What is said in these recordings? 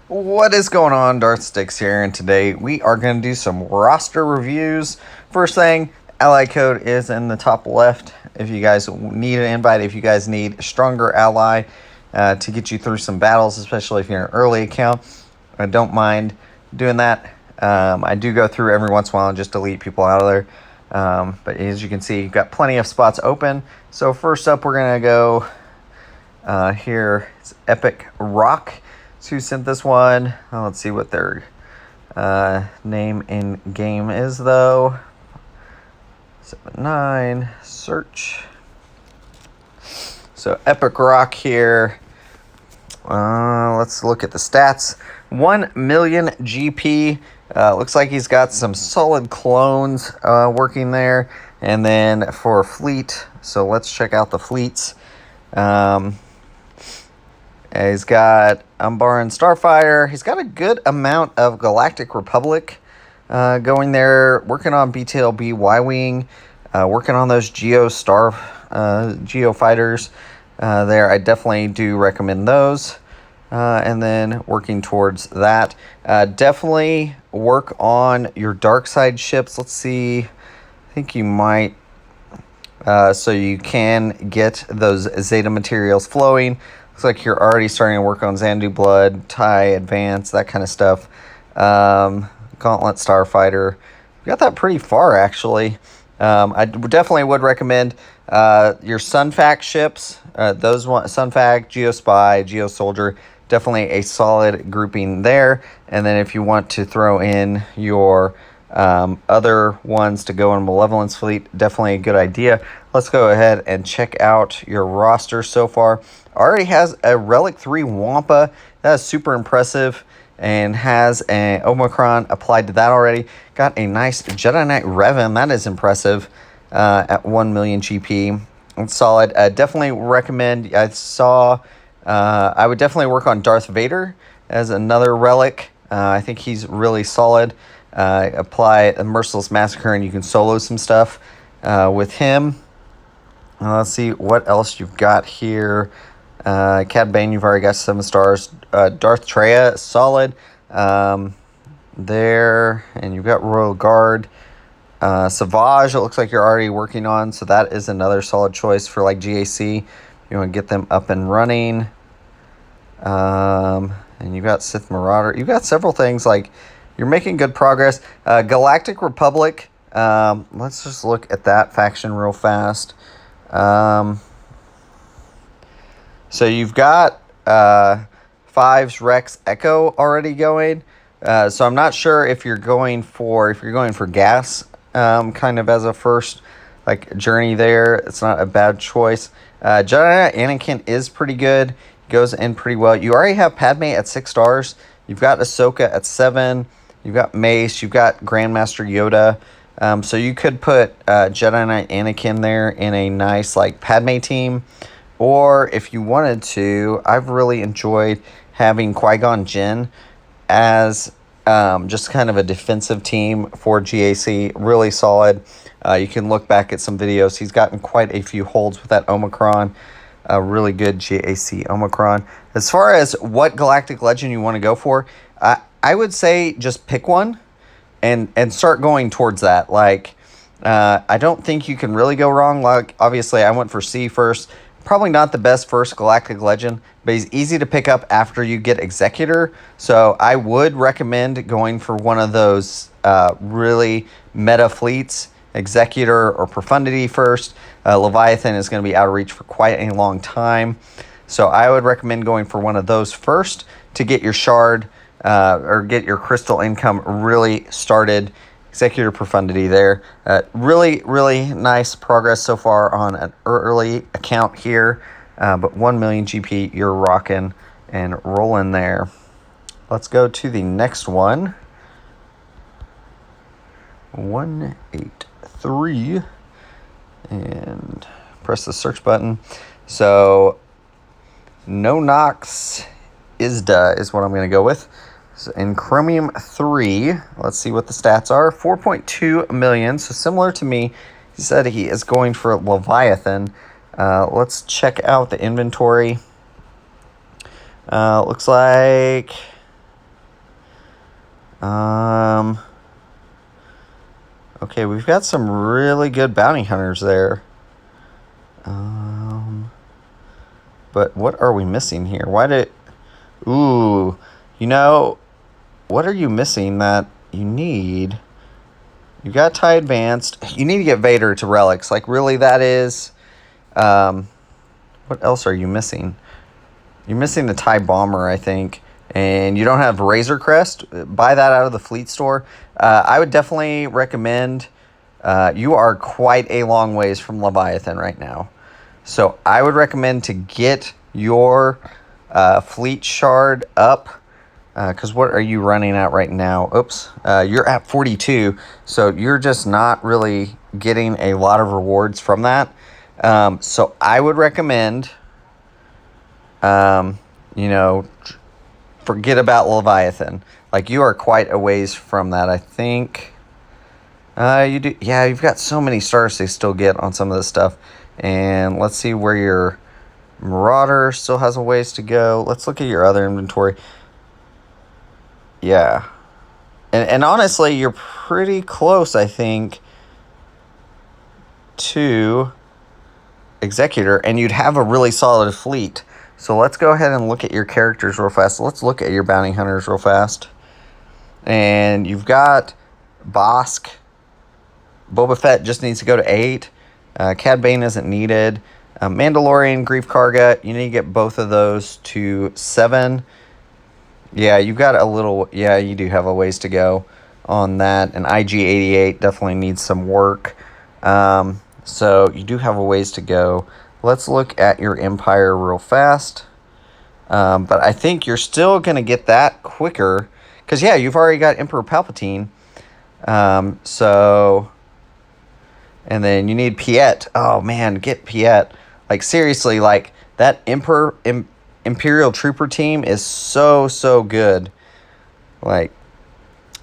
What is going on? Darth Sticks here, and today we are going to do some roster reviews. First thing, ally code is in the top left. If you guys need an invite, if you guys need a stronger ally to get you through some battles, especially if you're an early account, I don't mind doing that. I do go through every once in a while and just delete people out of there. But as you can see, you've got plenty of spots open. So first up, we're going to go here. It's Epic Rock. Who sent this one? Let's see what their name in game is, though. 79 search. So Epic Rock here. Let's look at the stats. 1 million GP. Looks like he's got some solid clones working there. And then for fleet, so let's check out the fleets. He's got Umbar and Starfire. He's got a good amount of Galactic Republic going there, working on BTLB Y-Wing, working on those Geo fighters there. I definitely do recommend those. And then working towards that. Definitely work on your dark side ships. Let's see. I think you might. So you can get those Zeta materials flowing. Looks like you're already starting to work on Xandu Blood, TIE, Advance, that kind of stuff. Gauntlet Starfighter. We got that pretty far, actually. I definitely would recommend your Sunfac ships. Those one, Sunfac, Geospy, Geosoldier. Definitely a solid grouping there. And then if you want to throw in your other ones to go in Malevolence Fleet, definitely a good idea. Let's go ahead and check out your roster so far. Already has a Relic 3 Wampa. That is super impressive and has an Omicron applied to that already. Got a nice Jedi Knight Revan. That is impressive at 1 million GP. It's solid. Definitely recommend. I would definitely work on Darth Vader as another relic. I think he's really solid. Apply a Merciless Massacre and you can solo some stuff with him. Let's see what else you've got here. Cad Bane, you've already got 7 stars. Darth Treya, solid there. And you've got Royal Guard. Savage, it looks like you're already working on. So that is another solid choice for like GAC. You want to get them up and running. And you've got Sith Marauder. You've got several things like you're making good progress. Galactic Republic. Let's just look at that faction real fast. So you've got Fives Rex Echo already going. So I'm not sure if you're going for gas kind of as a first like journey there. It's not a bad choice. Jedi Anakin is pretty good. Goes in pretty well. You already have Padme at 6 stars. You've got Ahsoka at 7. You've got Mace. You've got Grandmaster Yoda. So you could put Jedi Knight Anakin there in a nice like Padme team. Or if you wanted to, I've really enjoyed having Qui-Gon Jinn as just kind of a defensive team for GAC. Really solid. You can look back at some videos. He's gotten quite a few holds with that Omicron. A really good GAC Omicron. As far as what Galactic Legend you want to go for, I would say just pick one and start going towards that. Like, I don't think you can really go wrong. Like, obviously, I went for C first. Probably not the best first Galactic Legend, but he's easy to pick up after you get Executor. So I would recommend going for one of those really meta fleets, Executor or Profundity first. Leviathan is going to be out of reach for quite a long time. So I would recommend going for one of those first to get your shard or get your crystal income really started. Executor Profundity there. Really, really nice progress so far on an early account here. But 1 million GP, you're rocking and rolling there. Let's go to the next one. 183. And press the search button. So, No Nox Isda is what I'm going to go with. So in Chromium III, let's see what the stats are. 4.2 million, so similar to me. He said he is going for Leviathan. Let's check out the inventory. Looks like Okay, we've got some really good bounty hunters there. But what are we missing here? Ooh, you know, what are you missing that you need? You got TIE Advanced. You need to get Vader to Relics. Like, really, that is... what else are you missing? You're missing the TIE Bomber, I think. And you don't have Razor Crest. Buy that out of the fleet store. I would definitely recommend... you are quite a long ways from Leviathan right now. So I would recommend to get your fleet shard up. Because what are you running at right now? Oops. You're at 42. So you're just not really getting a lot of rewards from that. So I would recommend, forget about Leviathan. Like, you are quite a ways from that, I think. You do. Yeah, you've got so many stars to still get on some of this stuff. And let's see where your Marauder still has a ways to go. Let's look at your other inventory. Yeah. And honestly, you're pretty close, I think, to Executor. And you'd have a really solid fleet. So let's go ahead and look at your characters real fast. Let's look at your bounty hunters real fast. And you've got Bosk. Boba Fett just needs to go to 8. Cad Bane isn't needed. Mandalorian, Grief Karga, you need to get both of those to 7. Yeah, you've got a little... Yeah, you do have a ways to go on that. And IG-88 definitely needs some work. So you do have a ways to go. Let's look at your Empire real fast. But I think you're still going to get that quicker. Because, yeah, you've already got Emperor Palpatine. And then you need Piet. Oh, man, get Piet. Like, seriously, like, that Imperial Trooper team is so, so good. Like,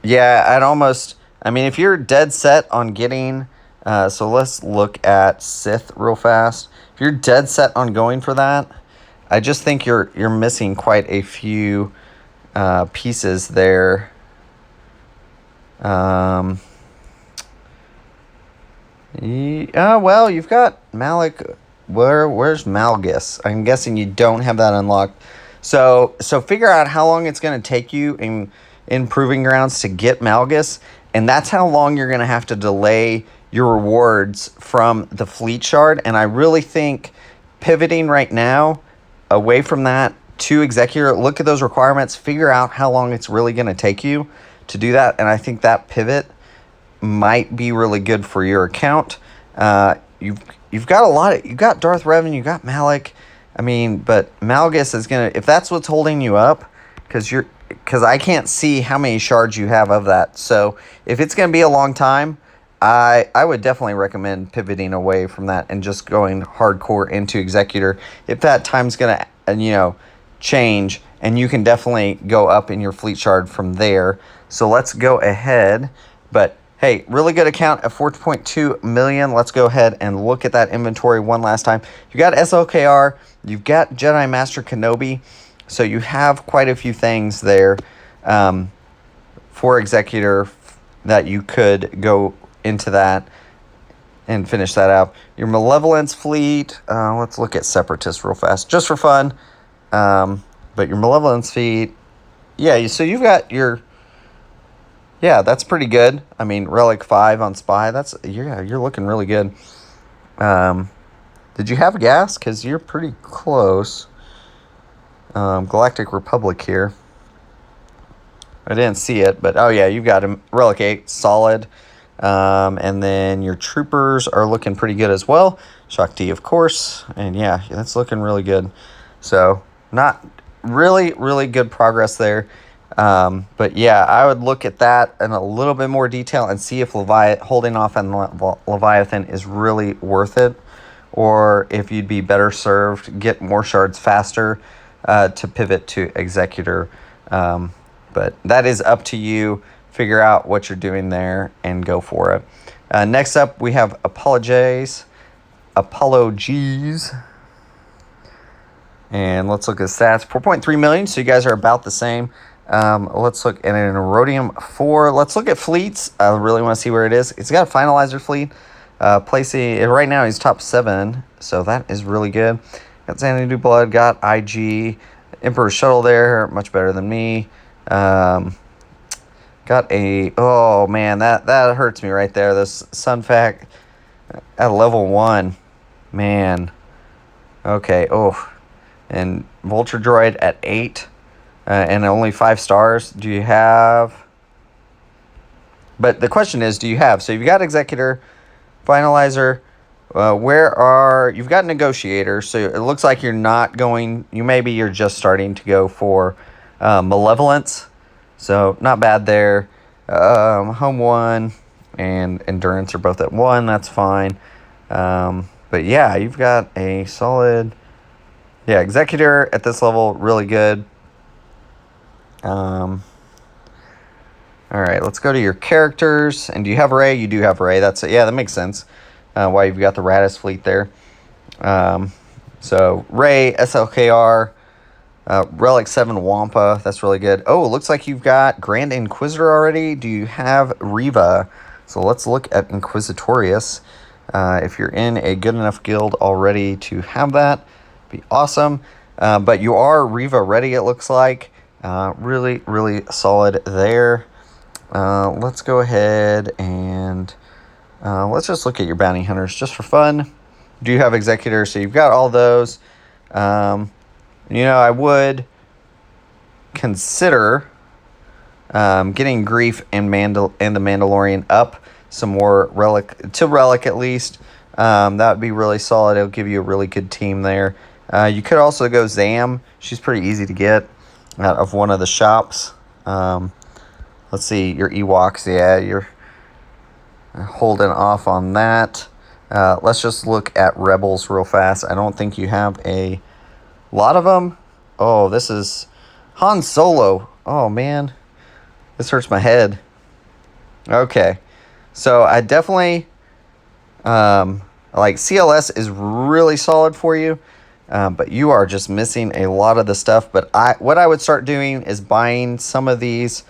yeah, I'd almost... I mean, if you're dead set on getting... so let's look at Sith real fast. If you're dead set on going for that, I just think you're missing quite a few pieces there. Well, you've got Malik. Where's Malgus? I'm guessing you don't have that unlocked. So figure out how long it's going to take you in Proving Grounds to get Malgus, and that's how long you're going to have to delay your rewards from the fleet shard. And I really think pivoting right now away from that to Executor, look at those requirements, figure out how long it's really going to take you to do that. And I think that pivot might be really good for your account. You've got you got Darth Revan, you got Malik. I mean, but Malgus is gonna, if that's what's holding you up, because I can't see how many shards you have of that. So if it's gonna be a long time, I would definitely recommend pivoting away from that and just going hardcore into Executor. If that time's gonna change, and you can definitely go up in your fleet shard from there. So let's go ahead. But hey, really good account at 4.2 million. Let's go ahead and look at that inventory one last time. You got SLKR, you've got Jedi Master Kenobi, so you have quite a few things there for Executor that you could go into that and finish that out. Your Malevolence fleet, let's look at Separatist real fast, just for fun. But your Malevolence fleet, yeah, so you've got your... Yeah, that's pretty good. I mean, Relic 5 on Spy, you're looking really good. Did you have gas? Because you're pretty close. Galactic Republic here. I didn't see it, but oh yeah, you've got a Relic 8, solid. And then your troopers are looking pretty good as well. Shakti, of course. And yeah, that's looking really good. So, not really, really good progress there. But yeah, I would look at that in a little bit more detail and see if holding off on Leviathan is really worth it, or if you'd be better served, get more shards faster, to pivot to Executor. But that is up to you. Figure out what you're doing there and go for it. Next up, we have Apologies. And let's look at stats. 4.3 million, so you guys are about the same. Let's look at an Rhodium 4. Let's look at fleets. I really want to see where it is. It's got a finalizer fleet. Placing it right now, he's top 7, so that is really good. Got Xanadu Blood, got IG, Emperor Shuttle there, much better than me. Got a, oh man, that hurts me right there. This Sunfac at level 1, man. Okay, oh, and Vulture Droid at 8, and only 5 stars. Do you have? But the question is, do you have? So you've got Executor, Finalizer. You've got Negotiator, so it looks like you're not going. You're just starting to go for Malevolence. So not bad there. Home 1 and Endurance are both at 1. That's fine. But yeah, you've got a solid. Yeah, Executor at this level, really good. All right, let's go to your characters. And do you have Ray? You do have Ray. That's it. Yeah, that makes sense. Why you've got the Radis fleet there. So Ray, SLKR, Relic 7 Wampa. That's really good. Oh, it looks like you've got Grand Inquisitor already. Do you have Riva? So let's look at Inquisitorius. If you're in a good enough guild already to have that, be awesome. But you are Riva ready, it looks like. Really, really solid there. Let's go ahead and let's just look at your bounty hunters just for fun. Do you have Executor? So you've got all those. I would consider getting Grief and the Mandalorian up some more Relic at least. That would be really solid. It'll give you a really good team there. You could also go Zam. She's pretty easy to get out of one of the shops. Let's see, your Ewoks. Yeah, you're holding off on that. Let's just look at Rebels real fast. I don't think you have a lot of them. Oh, this is Han Solo. Oh, man. This hurts my head. Okay. So I definitely, CLS is really solid for you. But you are just missing a lot of the stuff. But what I would start doing is buying some of these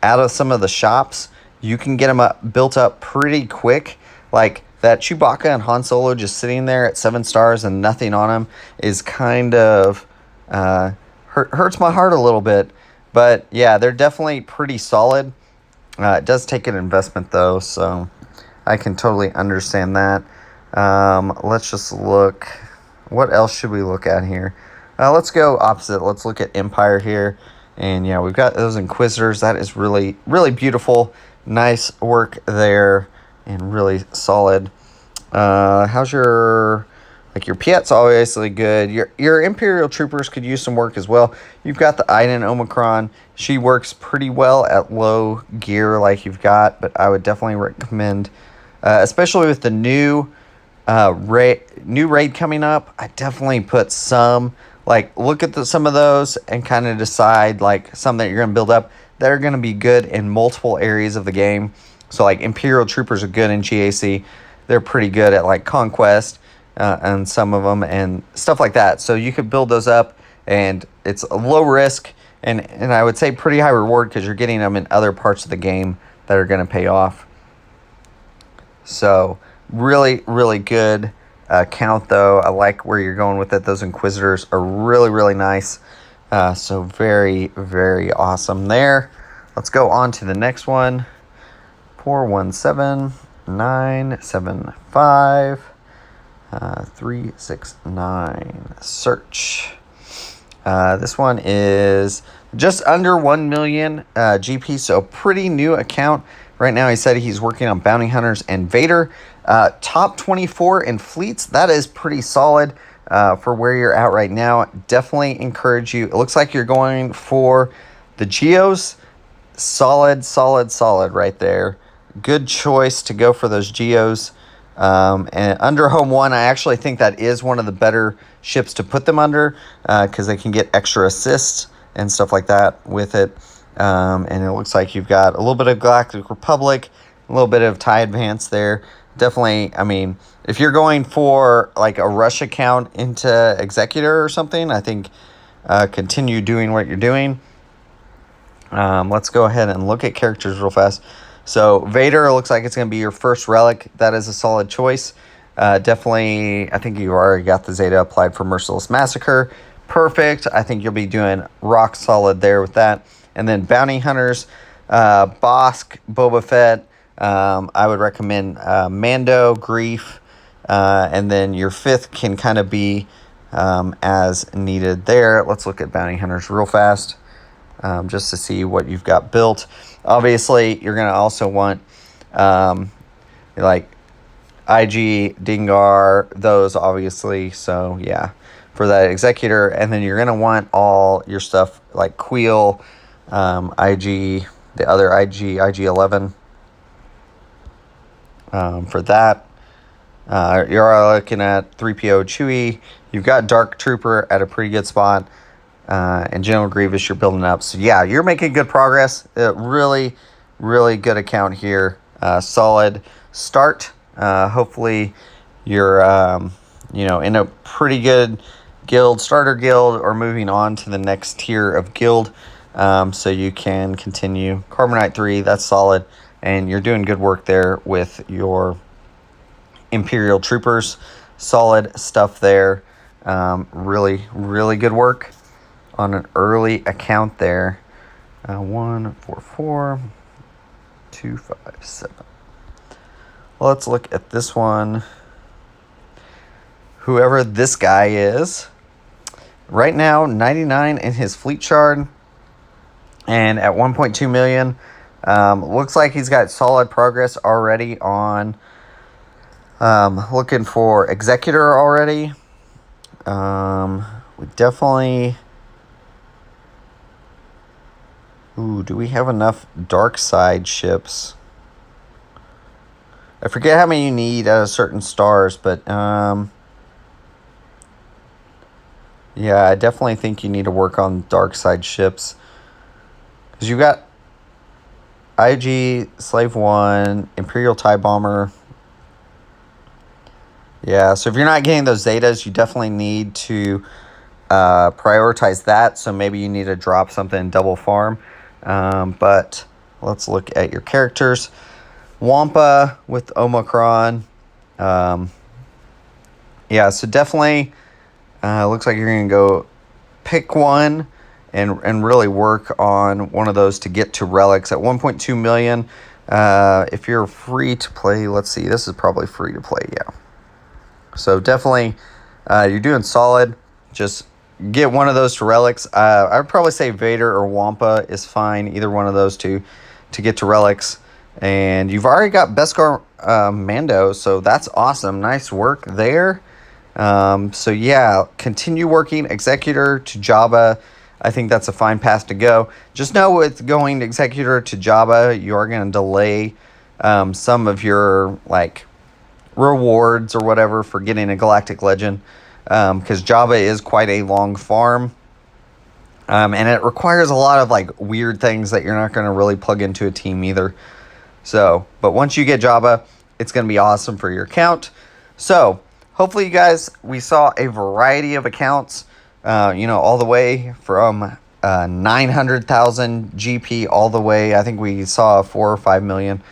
out of some of the shops. You can get them built up pretty quick. Like that Chewbacca and Han Solo just sitting there at 7 stars and nothing on them is kind of hurts my heart a little bit. But yeah, they're definitely pretty solid. It does take an investment though, so I can totally understand that. Let's just look. What else should we look at here? Let's go opposite. Let's look at Empire here. And yeah, we've got those Inquisitors. That is really, really beautiful. Nice work there and really solid. How's your Piet's obviously good. Your Imperial Troopers could use some work as well. You've got the Iden Omicron. She works pretty well at low gear like you've got, but I would definitely recommend, especially with the new raid coming up, I definitely put some, look at some of those and kind of decide, some that you're going to build up that are going to be good in multiple areas of the game. So, Imperial Troopers are good in GAC. They're pretty good at, Conquest and some of them and stuff like that. So, you could build those up, and it's a low risk and I would say pretty high reward because you're getting them in other parts of the game that are going to pay off. So, really, really good count, though. I like where you're going with it. Those Inquisitors are really, really nice. So very, very awesome there. Let's go on to the next one. 417975 369. Search. This one is just under 1 million GP, so pretty new account. Right now, he said he's working on Bounty Hunters and Vader. Top 24 in fleets. That is pretty solid for where you're at right now. Definitely encourage you. It looks like you're going for the Geos. Solid, solid, solid right there. Good choice to go for those Geos. And under Home 1, I actually think that is one of the better ships to put them under because they can get extra assists and stuff like that with it. And it looks like you've got a little bit of Galactic Republic, a little bit of TIE Advance there. Definitely, I mean, if you're going for a rush account into Executor or something, I think continue doing what you're doing. Let's go ahead and look at characters real fast. So Vader looks like it's going to be your first relic. That is a solid choice. Definitely, I think you already got the Zeta applied for Merciless Massacre. Perfect. I think you'll be doing rock solid there with that. And then Bounty Hunters, Bosk, Boba Fett. I would recommend Mando, Grief. And then your fifth can kind of be as needed there. Let's look at Bounty Hunters real fast. Just to see what you've got built. Obviously, you're going to also want like IG, Dingar, those obviously. So, yeah, for that Executor. And then you're going to want all your stuff like Queel, IG, the other IG, IG-11 for that. You're looking at 3PO Chewie. You've got Dark Trooper at a pretty good spot. And General Grievous you're building up. So, yeah, you're making good progress. Really, really good account here. Solid start. Hopefully you're, in a pretty good guild, starter guild, or moving on to the next tier of guild. So you can continue. Carbonite 3, that's solid. And you're doing good work there with your Imperial Troopers. Solid stuff there. Really, really good work on an early account there. 1, 4, 4, 2, 5, 7. Let's look at this one. Whoever this guy is. Right now, 99 in his fleet shard. And at 1.2 million. Looks like he's got solid progress already on looking for Executor already. We definitely... Ooh, do we have enough dark side ships? I forget how many you need out of certain stars, but yeah, I definitely think you need to work on dark side ships. Because you got IG, Slave 1, Imperial TIE Bomber. Yeah, so if you're not getting those Zetas, you definitely need to prioritize that. So maybe you need to drop something in double farm. But let's look at your characters. Wampa with Omicron. Yeah, so definitely looks like you're going to go pick one and really work on one of those to get to relics at 1.2 million. If you're free to play, let's see, this is probably free to play, yeah. So definitely you're doing solid. Just get one of those to relics. I would probably say Vader or Wampa is fine. Either one of those two to get to relics. And you've already got Beskar Mando, so that's awesome. Nice work there. So yeah, continue working Executor to Jabba. I think that's a fine path to go. Just know with going Executor to Jabba, you are going to delay some of your like rewards or whatever for getting a Galactic Legend. Because Jabba is quite a long farm. And it requires a lot of like weird things that you're not going to really plug into a team either. So, but once you get Jabba, it's going to be awesome for your account. So, hopefully you guys, we saw a variety of accounts, all the way from 900,000 GP all the way. I think we saw 4 or 5 million,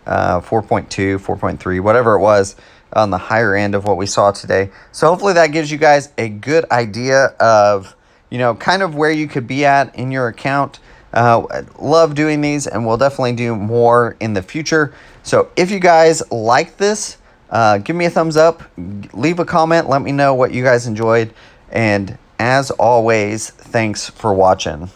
4.2, 4.3, whatever it was, on the higher end of what we saw today. So hopefully that gives you guys a good idea of, kind of where you could be at in your account. Love doing these, and we'll definitely do more in the future. So if you guys like this, give me a thumbs up, leave a comment, let me know what you guys enjoyed. And as always, thanks for watching.